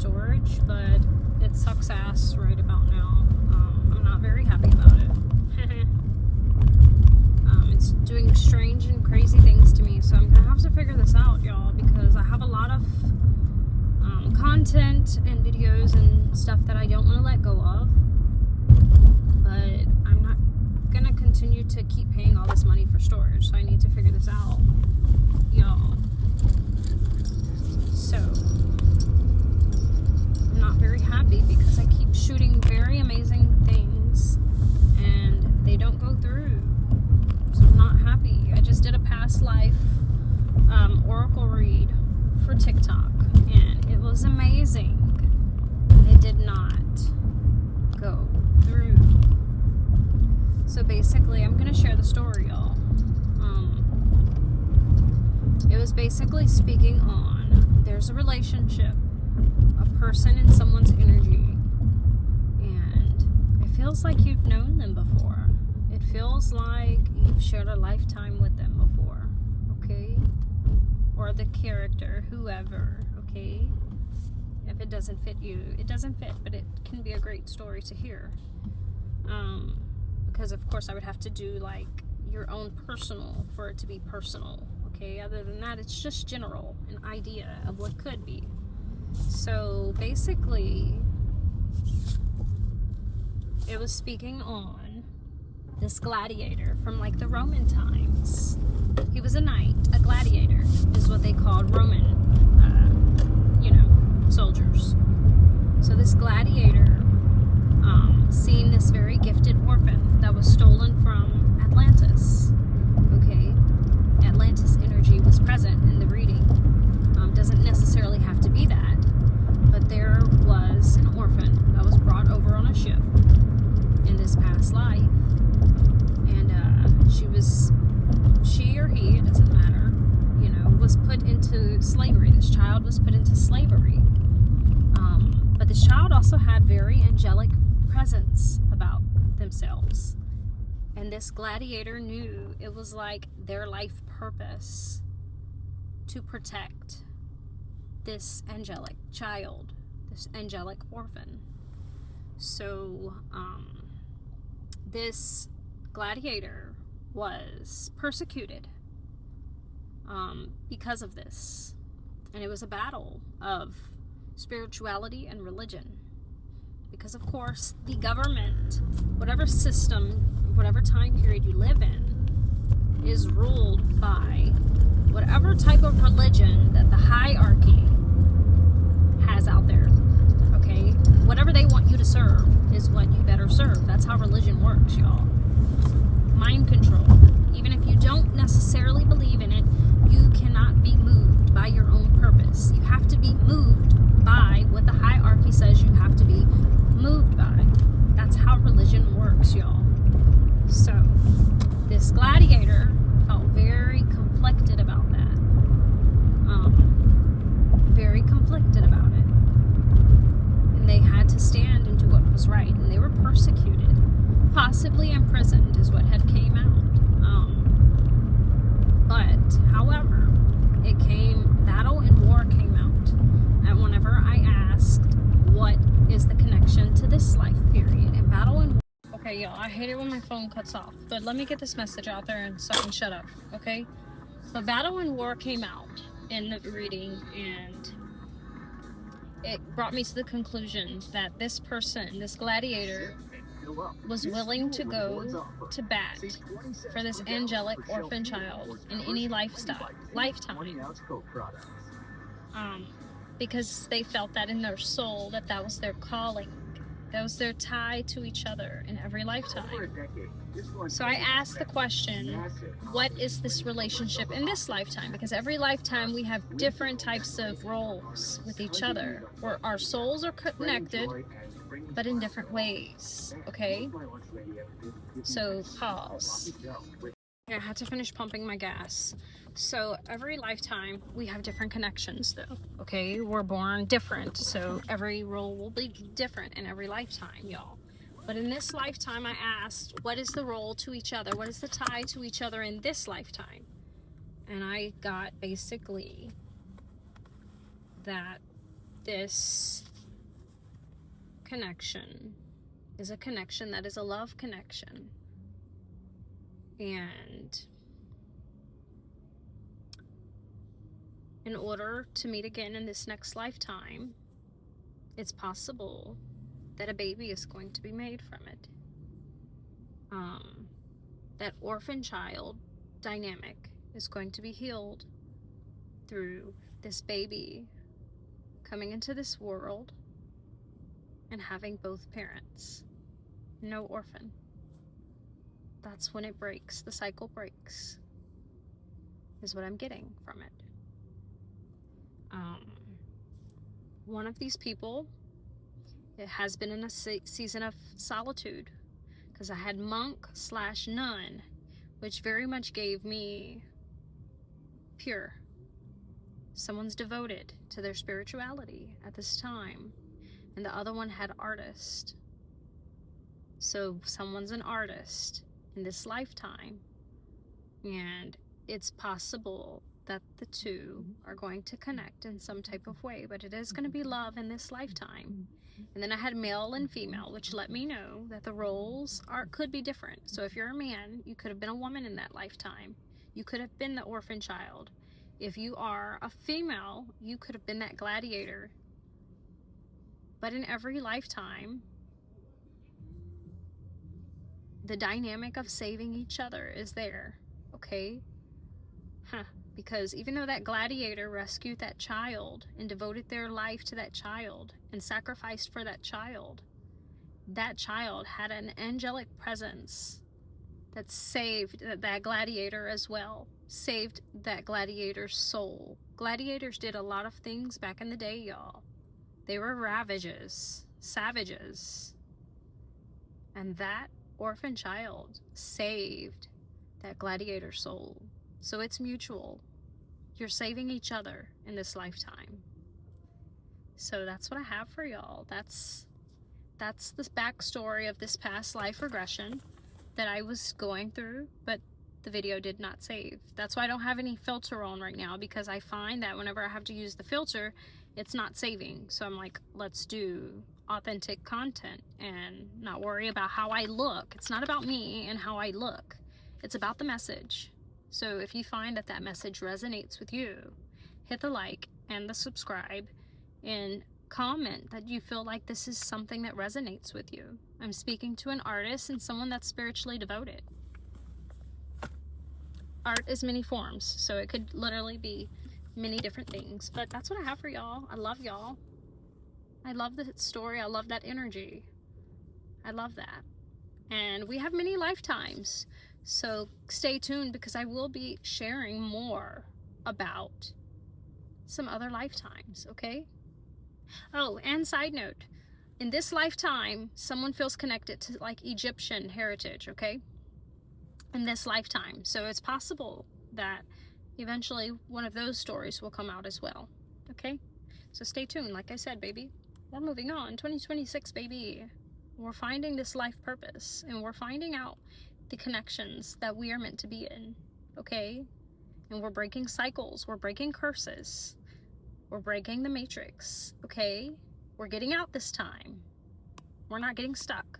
storage, but it sucks ass right about now. I'm not very happy about it. It's doing strange and crazy things to me, so I'm gonna have to figure this out, y'all, because I have a lot of content and videos and stuff that I don't want to let go of, but I'm not gonna continue to keep paying all this money for storage, so I need to figure this out, y'all. So I'm not very happy because I keep shooting very amazing things and they don't go through. So I'm not happy. I just did a past life oracle read for TikTok and it was amazing. It did not go through. So basically, I'm gonna share the story, y'all. It was basically speaking on there's a relationship, a person in someone's energy, and it feels like you've known them before. It feels like you've shared a lifetime with them before, okay? Or the character, whoever, okay? If it doesn't fit you, it doesn't fit, but it can be a great story to hear. Because of course I would have to do like your own personal for it to be personal, okay? Other than that, it's just general, an idea of what could be. So basically, it was speaking on this gladiator from like the Roman times. He was a knight, a gladiator is what they called Roman, soldiers. So this gladiator seen this very gifted orphan that was stolen from Atlantis. Okay, Atlantis energy was present in the reading. Doesn't necessarily have to be that, but there was an orphan that was brought over on a ship in this past life, and she or he, it doesn't matter, was put into slavery. This child was put into slavery, but this child also had very angelic presence about themselves, and this gladiator knew it was like their life purpose to protect this angelic child, this angelic orphan. So this gladiator was persecuted because of this, and it was a battle of spirituality and religion, because of course the government, whatever system, whatever time period you live in, is ruled by whatever type of religion that the hierarchy has out there, okay? Whatever they want you to serve is what you better serve. That's how religion works, y'all. Mind control. Even if you don't necessarily believe in it, you cannot be moved by your own purpose. You have to be moved by what the hierarchy says you have to be moved by. That's how religion works, y'all. So, this gladiator felt very conflicted about that. Very conflicted about it. And they had to stand and do what was right. And they were persecuted. Possibly imprisoned is what had came out. But, however, battle and war came out. And whenever I asked, what is the connection to this life period? And battle and war. Okay, y'all, I hate it when my phone cuts off. But let me get this message out there and so I can shut up, okay? But battle and war came out in the reading, and it brought me to the conclusion that this person, this gladiator, was willing to go to bat for this angelic orphan child in any lifetime, because they felt that in their soul that was their calling, that was their tie to each other in every lifetime. So I asked the question, what is this relationship in this lifetime? Because every lifetime we have different types of roles with each other, where our souls are connected, but in different ways, okay? So, pause. I had to finish pumping my gas. So, every lifetime, we have different connections, though, okay? We're born different, so every role will be different in every lifetime, y'all. But in this lifetime, I asked, what is the role to each other? What is the tie to each other in this lifetime? And I got basically that this connection is a connection that is a love connection. And in order to meet again in this next lifetime, it's possible that a baby is going to be made from it. That orphan child dynamic is going to be healed through this baby coming into this world and having both parents. No orphan. That's when it breaks. The cycle breaks, is what I'm getting from it. One of these people, it has been in a season of solitude, because I had monk/nun, which very much gave me pure. Someone's devoted to their spirituality at this time, and the other one had artist. So someone's an artist in this lifetime, and it's possible that the two are going to connect in some type of way, but it is going to be love in this lifetime. And then I had male and female, which let me know that the roles could be different. So if you're a man, you could have been a woman in that lifetime. You could have been the orphan child. If you are a female, you could have been that gladiator. But in every lifetime, the dynamic of saving each other is there, okay? Because even though that gladiator rescued that child and devoted their life to that child and sacrificed for that child had an angelic presence that saved that gladiator as well, saved that gladiator's soul. Gladiators did a lot of things back in the day, y'all. They were savages. And that orphan child saved that gladiator's soul. So it's mutual. You're saving each other in this lifetime. So that's what I have for y'all. That's the backstory of this past life regression that I was going through, but the video did not save. That's why I don't have any filter on right now, because I find that whenever I have to use the filter, it's not saving. So I'm like, let's do authentic content and not worry about how I look. It's not about me and how I look. It's about the message. So if you find that that message resonates with you, hit the like and the subscribe and comment that you feel like this is something that resonates with you. I'm speaking to an artist and someone that's spiritually devoted. Art is many forms, so it could literally be many different things. But that's what I have for y'all. I love y'all. I love the story. I love that energy. I love that. And we have many lifetimes. So stay tuned, because I will be sharing more about some other lifetimes, okay? Oh, and side note, in this lifetime, someone feels connected to like Egyptian heritage, okay? In this lifetime. So it's possible that eventually one of those stories will come out as well, okay? So stay tuned. Like I said, baby, we're moving on. 2026, baby. We're finding this life purpose, and we're finding out the connections that we are meant to be in, okay? And we're breaking cycles, we're breaking curses, we're breaking the matrix, okay? We're getting out this time. We're not getting stuck.